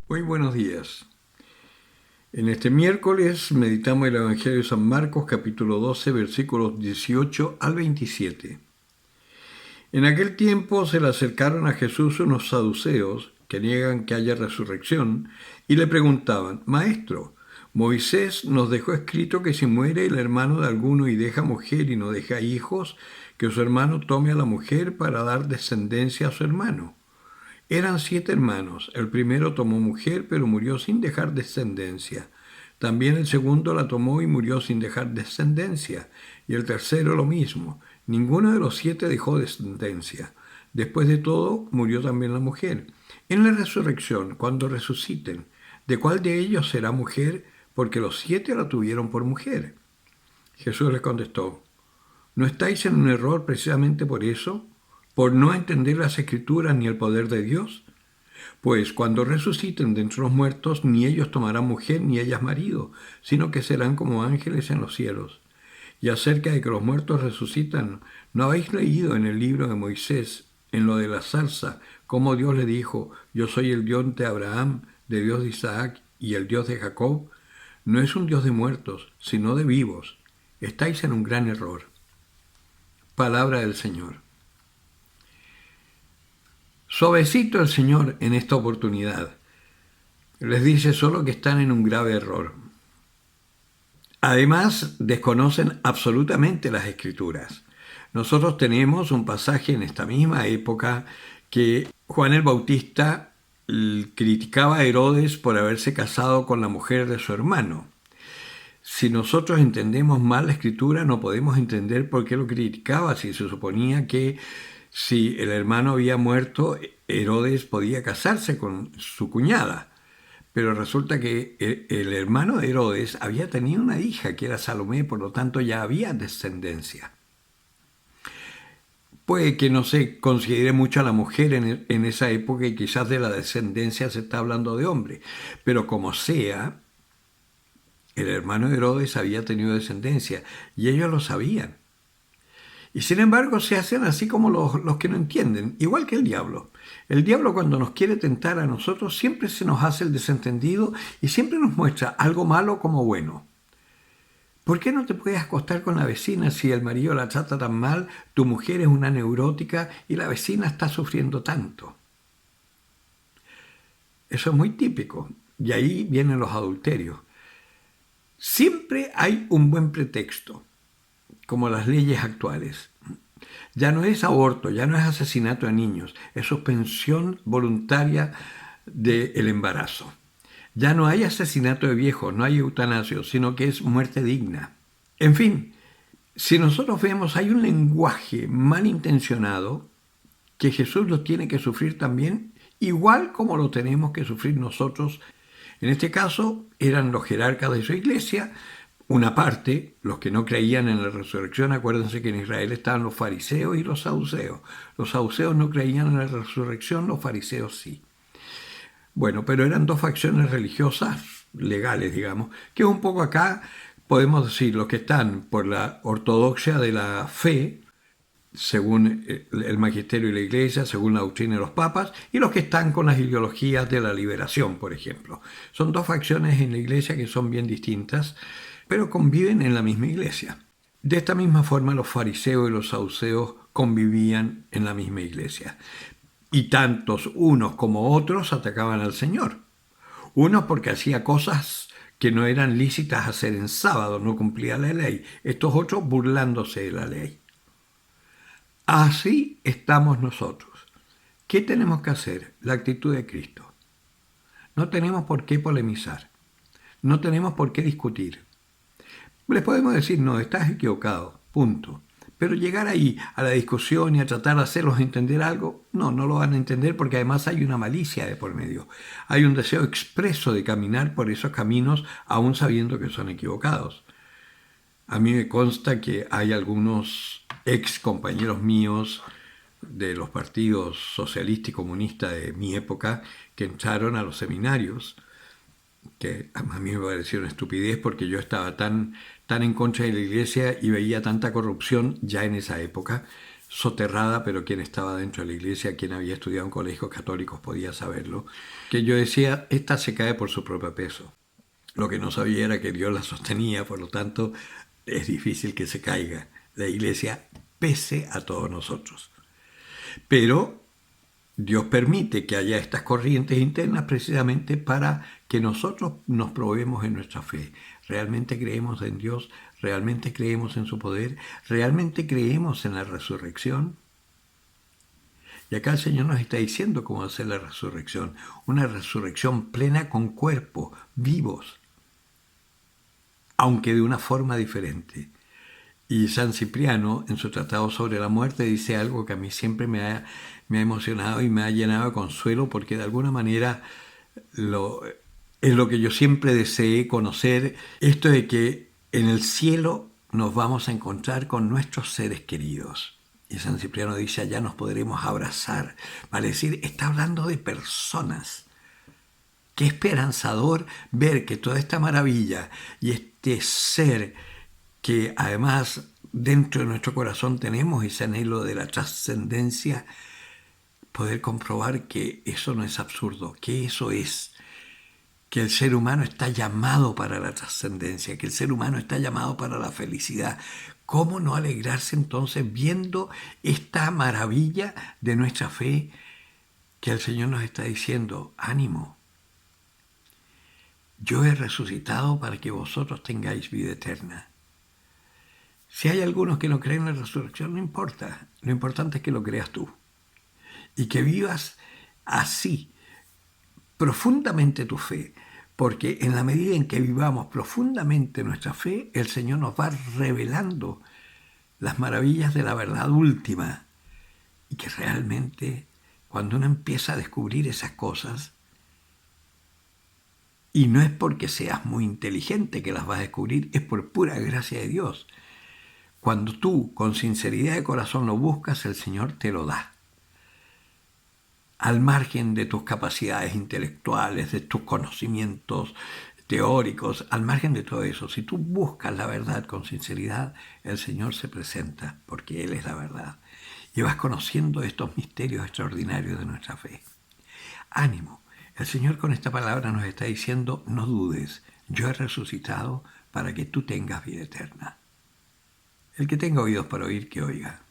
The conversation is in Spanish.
Muy buenos días. En este miércoles meditamos el Evangelio de San Marcos, capítulo 12, versículos 18 al 27. En aquel tiempo se le acercaron a Jesús unos saduceos que niegan que haya resurrección y le preguntaban: Maestro, Moisés nos dejó escrito que si muere el hermano de alguno y deja mujer y no deja hijos, que su hermano tome a la mujer para dar descendencia a su hermano. Eran 7 hermanos. El primero tomó mujer, pero murió sin dejar descendencia. También el segundo la tomó y murió sin dejar descendencia. Y el tercero lo mismo. Ninguno de los 7 dejó descendencia. Después de todo, murió también la mujer. En la resurrección, cuando resuciten, ¿de cuál de ellos será mujer? Porque los 7 la tuvieron por mujer. Jesús les contestó: ¿no estáis en un error precisamente por eso? ¿Por no entender las Escrituras ni el poder de Dios? Pues cuando resuciten de entre los muertos, ni ellos tomarán mujer ni ellas marido, sino que serán como ángeles en los cielos. Y acerca de que los muertos resucitan, ¿no habéis leído en el libro de Moisés, en lo de la zarza, cómo Dios le dijo: yo soy el Dios de Abraham, de Dios de Isaac y el Dios de Jacob? No es un Dios de muertos, sino de vivos. Estáis en un gran error. Palabra del Señor. Suavecito el Señor en esta oportunidad. Les dice solo que están en un grave error. Además, desconocen absolutamente las Escrituras. Nosotros tenemos un pasaje en esta misma época que Juan el Bautista criticaba a Herodes por haberse casado con la mujer de su hermano. Si nosotros entendemos mal la Escritura, no podemos entender por qué lo criticaba, si se suponía que si el hermano había muerto, Herodes podía casarse con su cuñada. Pero resulta que el hermano de Herodes había tenido una hija que era Salomé, por lo tanto ya había descendencia. Puede que no se considere mucho a la mujer en esa época y quizás de la descendencia se está hablando de hombre, pero como sea, el hermano de Herodes había tenido descendencia y ellos lo sabían. Y sin embargo se hacen así como los que no entienden, igual que el diablo. El diablo, cuando nos quiere tentar a nosotros, siempre se nos hace el desentendido y siempre nos muestra algo malo como bueno. ¿Por qué no te puedes acostar con la vecina si el marido la trata tan mal, tu mujer es una neurótica y la vecina está sufriendo tanto? Eso es muy típico. Y ahí vienen los adulterios. Siempre hay un buen pretexto, como las leyes actuales. Ya no es aborto, ya no es asesinato de niños, es suspensión voluntaria del embarazo. Ya no hay asesinato de viejos, no hay eutanasia, sino que es muerte digna. En fin, si nosotros vemos, hay un lenguaje malintencionado que Jesús lo tiene que sufrir también, igual como lo tenemos que sufrir nosotros. En este caso, eran los jerarcas de su iglesia, una parte, los que no creían en la resurrección. Acuérdense que en Israel estaban los fariseos y los saduceos. Los saduceos no creían en la resurrección, los fariseos sí. Bueno, pero eran dos facciones religiosas, legales, digamos, que un poco acá podemos decir los que están por la ortodoxia de la fe, según el magisterio y la iglesia, según la doctrina de los papas, y los que están con las ideologías de la liberación, por ejemplo. Son dos facciones en la iglesia que son bien distintas, pero conviven en la misma iglesia. De esta misma forma, los fariseos y los saduceos convivían en la misma iglesia. Y tantos unos como otros atacaban al Señor. Unos porque hacía cosas que no eran lícitas hacer en sábado, no cumplía la ley. Estos otros burlándose de la ley. Así estamos nosotros. ¿Qué tenemos que hacer? La actitud de Cristo. No tenemos por qué polemizar. No tenemos por qué discutir. Les podemos decir: no, estás equivocado, punto. Pero llegar ahí a la discusión y a tratar de hacerlos entender algo, no lo van a entender, porque además hay una malicia de por medio. Hay un deseo expreso de caminar por esos caminos aún sabiendo que son equivocados. A mí me consta que hay algunos ex compañeros míos de los partidos socialista y comunista de mi época que entraron a los seminarios, que a mí me pareció una estupidez porque yo estaba tan en contra de la iglesia y veía tanta corrupción ya en esa época. soterrada, pero quien estaba dentro de la iglesia, quien había estudiado en colegios católicos podía saberlo, que yo decía, esta se cae por su propio peso. Lo que no sabía era que Dios la sostenía, por lo tanto, es difícil que se caiga la iglesia pese a todos nosotros. Pero Dios permite que haya estas corrientes internas precisamente para que nosotros nos probemos en nuestra fe. ¿Realmente creemos en Dios? ¿Realmente creemos en su poder? ¿Realmente creemos en la resurrección? Y acá el Señor nos está diciendo cómo hacer la resurrección. Una resurrección plena con cuerpo, vivos, aunque de una forma diferente. Y San Cipriano, en su tratado sobre la muerte, dice algo que a mí siempre me ha emocionado y me ha llenado de consuelo, porque de alguna manera es lo que yo siempre deseé conocer, esto de que en el cielo nos vamos a encontrar con nuestros seres queridos. Y San Cipriano dice, allá nos podremos abrazar. Vale decir, está hablando de personas. Qué esperanzador ver que toda esta maravilla y este ser que además dentro de nuestro corazón tenemos ese anhelo de la trascendencia, poder comprobar que eso no es absurdo, que eso es, que el ser humano está llamado para la trascendencia, que el ser humano está llamado para la felicidad. ¿Cómo no alegrarse entonces viendo esta maravilla de nuestra fe que el Señor nos está diciendo? Ánimo, yo he resucitado para que vosotros tengáis vida eterna. Si hay algunos que no creen en la resurrección, no importa. Lo importante es que lo creas tú. Y que vivas así, profundamente tu fe. Porque en la medida en que vivamos profundamente nuestra fe, el Señor nos va revelando las maravillas de la verdad última. Y que realmente, cuando uno empieza a descubrir esas cosas, y no es porque seas muy inteligente que las vas a descubrir, es por pura gracia de Dios. Cuando tú, con sinceridad de corazón, lo buscas, el Señor te lo da. Al margen de tus capacidades intelectuales, de tus conocimientos teóricos, al margen de todo eso, si tú buscas la verdad con sinceridad, el Señor se presenta, porque Él es la verdad. Y vas conociendo estos misterios extraordinarios de nuestra fe. Ánimo. El Señor con esta palabra nos está diciendo, no dudes, yo he resucitado para que tú tengas vida eterna. El que tenga oídos para oír, que oiga.